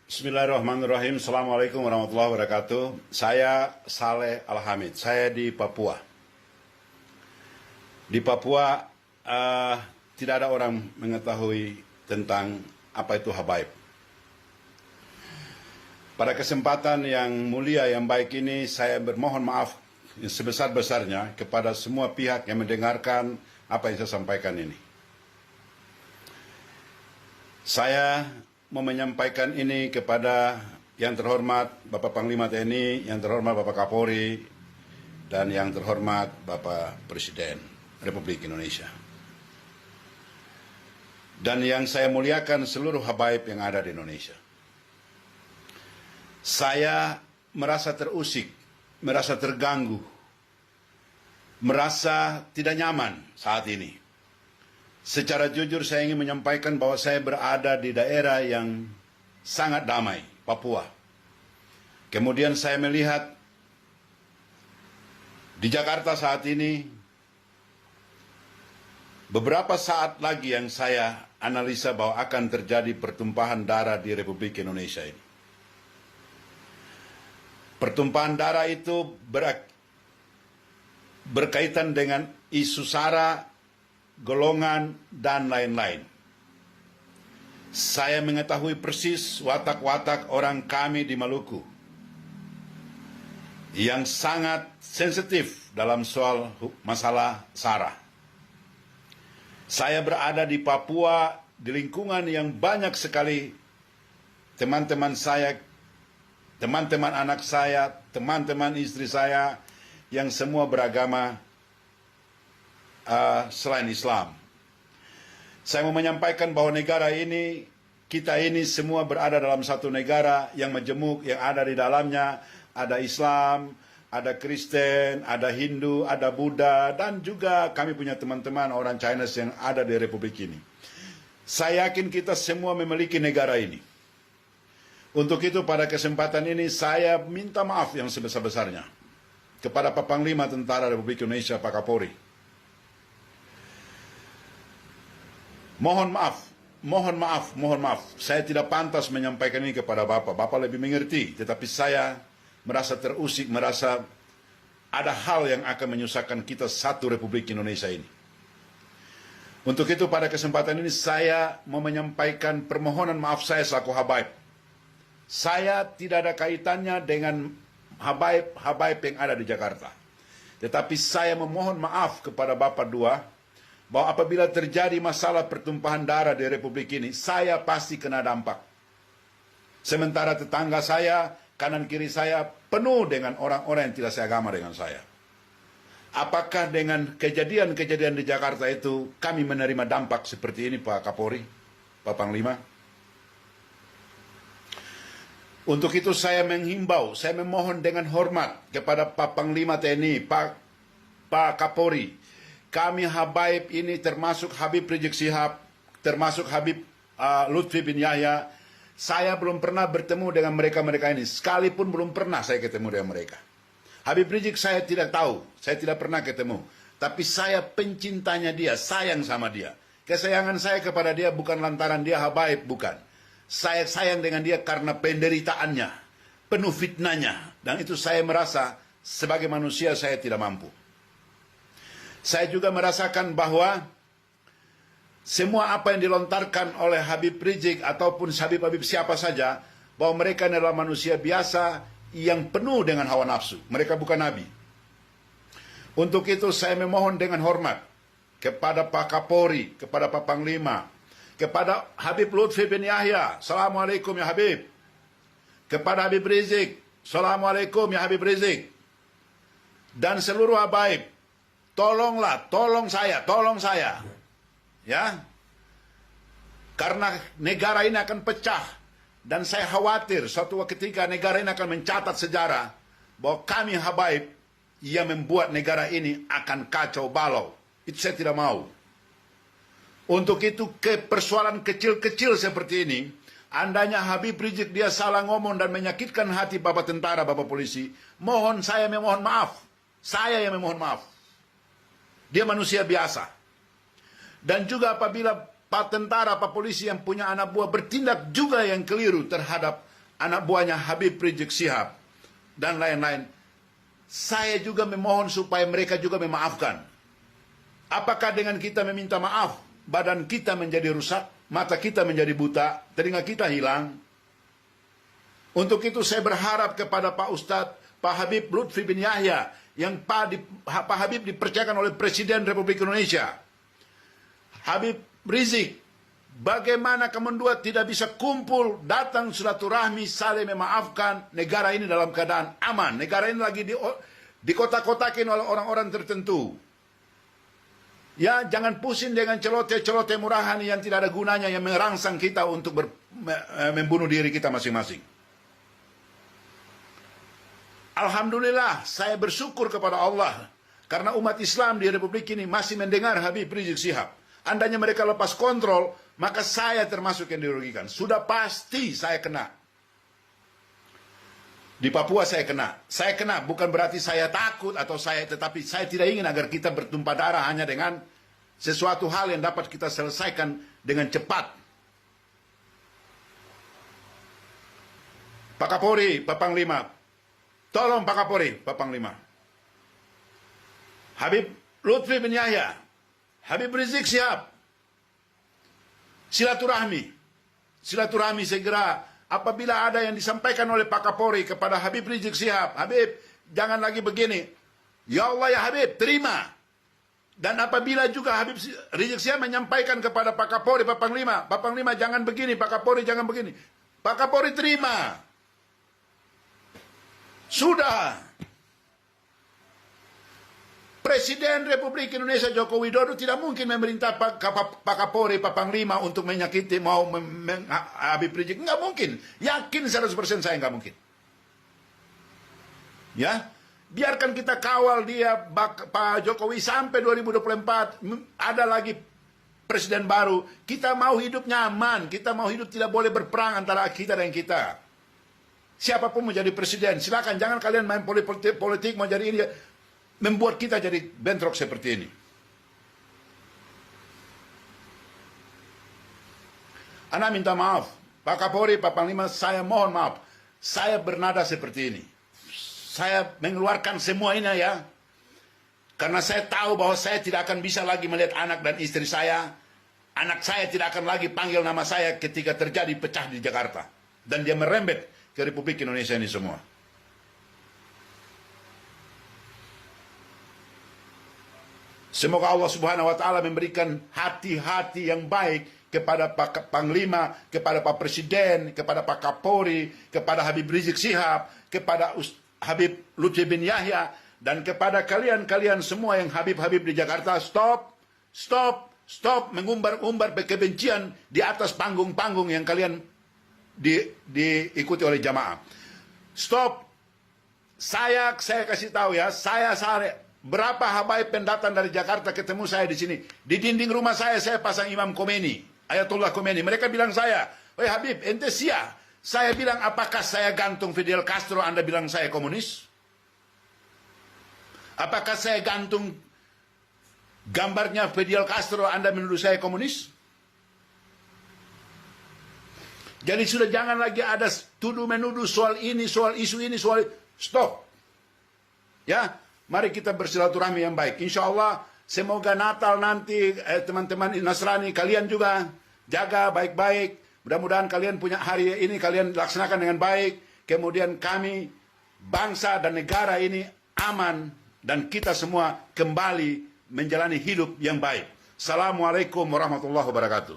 Bismillahirrahmanirrahim. Assalamualaikum warahmatullahi wabarakatuh. Saya Saleh Al-Hamid. Saya di Papua. Di Papua tidak ada orang mengetahui tentang apa itu habaib. Pada kesempatan yang mulia yang baik ini, saya bermohon maaf yang sebesar-besarnya kepada semua pihak yang mendengarkan apa yang saya sampaikan ini. Saya mau menyampaikan ini kepada yang terhormat Bapak Panglima TNI, yang terhormat Bapak Kapolri, dan yang terhormat Bapak Presiden Republik Indonesia. Dan yang saya muliakan seluruh habaib yang ada di Indonesia. Saya merasa terusik, merasa terganggu, merasa tidak nyaman saat ini. Secara jujur saya ingin menyampaikan bahwa saya berada di daerah yang sangat damai, Papua. Kemudian saya melihat di Jakarta saat ini, beberapa saat lagi yang saya analisa bahwa akan terjadi pertumpahan darah di Republik Indonesia ini. Pertumpahan darah itu berkaitan dengan isu SARA, golongan, dan lain-lain. Saya mengetahui persis watak-watak orang kami di Maluku yang sangat sensitif dalam soal masalah SARA. Saya berada di Papua, di lingkungan yang banyak sekali teman-teman saya, teman-teman anak saya, teman-teman istri saya, yang semua beragama selain Islam. Saya mau menyampaikan bahwa negara ini, kita ini semua berada dalam satu negara yang majemuk, yang ada di dalamnya ada Islam, ada Kristen, ada Hindu, ada Buddha, dan juga kami punya teman-teman orang China yang ada di Republik ini. Saya yakin kita semua memiliki negara ini. Untuk itu pada kesempatan ini saya minta maaf yang sebesar-besarnya kepada Pak Panglima Tentara Republik Indonesia, Pak Kapolri. Mohon maaf. Saya tidak pantas menyampaikan ini kepada Bapak. Bapak lebih mengerti, tetapi saya merasa terusik, merasa ada hal yang akan menyusahkan kita satu Republik Indonesia ini. Untuk itu pada kesempatan ini saya mau menyampaikan permohonan maaf saya selaku habaib. Saya tidak ada kaitannya dengan habaib yang ada di Jakarta. Tetapi saya memohon maaf kepada Bapak dua, bahwa apabila terjadi masalah pertumpahan darah di Republik ini, saya pasti kena dampak. Sementara tetangga saya, kanan kiri saya, penuh dengan orang-orang yang tidak seagama dengan saya. Apakah dengan kejadian-kejadian di Jakarta itu, kami menerima dampak seperti ini, Pak Kapolri, Pak Panglima? Untuk itu saya menghimbau, saya memohon dengan hormat kepada Pak Panglima TNI, Pak Kapolri. Kami habaib ini termasuk Habib Rizik Syihab, termasuk Habib Lutfi bin Yahya. Saya belum pernah bertemu dengan mereka-mereka ini. Sekalipun belum pernah saya ketemu dengan mereka. Habib Rizik saya tidak tahu, saya tidak pernah ketemu. Tapi saya pencintanya dia, sayang sama dia. Kesayangan saya kepada dia bukan lantaran dia habaib, bukan. Saya sayang dengan dia karena penderitaannya, penuh fitnahnya. Dan itu saya merasa sebagai manusia saya tidak mampu. Saya juga merasakan bahwa semua apa yang dilontarkan oleh Habib Rizik ataupun Habib siapa saja, bahwa mereka adalah manusia biasa yang penuh dengan hawa nafsu. Mereka bukan nabi. Untuk itu saya memohon dengan hormat kepada Pak Kapolri, kepada Pak Panglima, kepada Habib Lutfi bin Yahya, Assalamualaikum ya Habib. Kepada Habib Rizik, Assalamualaikum ya Habib Rizik. Dan seluruh habaib, tolonglah, tolong saya, ya, karena negara ini akan pecah, dan saya khawatir suatu ketika negara ini akan mencatat sejarah bahwa kami habaib yang membuat negara ini akan kacau balau. Itu saya tidak mau. Untuk itu persoalan kecil-kecil seperti ini, andainya Habib Rizik dia salah ngomong dan menyakitkan hati Bapak tentara, Bapak polisi, saya memohon maaf. Saya yang memohon maaf. Dia manusia biasa. Dan juga apabila Pak tentara, Pak polisi yang punya anak buah bertindak juga yang keliru terhadap anak buahnya Habib Rizik Syihab, dan lain-lain. Saya juga memohon supaya mereka juga memaafkan. Apakah dengan kita meminta maaf, badan kita menjadi rusak, mata kita menjadi buta, telinga kita hilang? Untuk itu saya berharap kepada Pak Ustadz, Pak Habib Lutfi bin Yahya, yang Pak Habib dipercayakan oleh Presiden Republik Indonesia. Habib Rizik, bagaimana kamu dua tidak bisa kumpul, datang silaturahmi, saling memaafkan, negara ini dalam keadaan aman. Negara ini lagi dikotak-kotakin oleh orang-orang tertentu. Ya, jangan pusing dengan celoteh-celoteh murahan yang tidak ada gunanya, yang merangsang kita untuk membunuh diri kita masing-masing. Alhamdulillah, saya bersyukur kepada Allah karena umat Islam di Republik ini masih mendengar Habib Rizik Syihab. Andainya mereka lepas kontrol, maka saya termasuk yang dirugikan. Sudah pasti saya kena. Di Papua saya kena. Saya kena bukan berarti saya takut atau tetapi saya tidak ingin agar kita bertumpah darah hanya dengan sesuatu hal yang dapat kita selesaikan dengan cepat. Pak Kapolri, Pak Panglima, tolong Pak Kapolri, Pak Panglima. Habib Lutfi bin Yahya, Habib Rizik Syihab, silaturahmi segera. Apabila ada yang disampaikan oleh Pak Kapolri kepada Habib Rizik Syihab, Habib, jangan lagi begini. Ya Allah ya Habib, terima. Dan apabila juga Habib Rizik Syihab menyampaikan kepada Pak Kapolri, Pak Panglima jangan begini, Pak Kapolri jangan begini. Pak Kapolri terima. Sudah. Presiden Republik Indonesia Joko Widodo tidak mungkin memerintah Pak Kapolri, Pak Panglima untuk menyakiti Habib Rizik. Nggak mungkin. Yakin 100% saya nggak mungkin. Ya, biarkan kita kawal dia Pak Jokowi sampai 2024. Ada lagi presiden baru. Kita mau hidup nyaman. Kita mau hidup tidak boleh berperang antara kita dan kita. Siapapun mau jadi presiden, silakan. Jangan kalian main politik mau jadi ini, membuat kita jadi bentrok seperti ini. Ana minta maaf, Pak Kapolri, Pak Panglima, saya mohon maaf. Saya bernada seperti ini. Saya mengeluarkan semua ini ya, karena saya tahu bahwa saya tidak akan bisa lagi melihat anak dan istri saya. Anak saya tidak akan lagi panggil nama saya ketika terjadi pecah di Jakarta. Dan dia merembet ke Republik Indonesia ini semua. Semoga Allah Subhanahu wa taala memberikan hati-hati yang baik kepada Pak Panglima, kepada Pak Presiden, kepada Pak Kapolri, kepada Habib Rizik Syihab, kepada Habib Lutfi bin Yahya, dan kepada kalian-kalian semua yang Habib-Habib di Jakarta. Stop mengumbar-umbar kebencian di atas panggung-panggung yang kalian diikuti oleh jamaah. Stop. Saya kasih tahu ya, berapa habaib pendatang dari Jakarta ketemu saya di sini. Di dinding rumah saya pasang Imam Khomeini, Ayatullah Khomeini. Mereka bilang saya, "Woi Habib, ente sia." Saya bilang, apakah saya gantung Fidel Castro, Anda bilang saya komunis? Apakah saya gantung gambarnya Fidel Castro, Anda menuduh saya komunis? Jadi sudah jangan lagi ada tuduh-menuduh soal ini, soal isu ini, soal... Stop. Ya, mari kita bersilaturahmi yang baik. Insya Allah, semoga Natal nanti, teman-teman Nasrani, kalian juga jaga baik-baik. Mudah-mudahan kalian punya hari ini, kalian laksanakan dengan baik. Kemudian kami, bangsa dan negara ini aman. Dan kita semua kembali menjalani hidup yang baik. Assalamualaikum warahmatullahi wabarakatuh.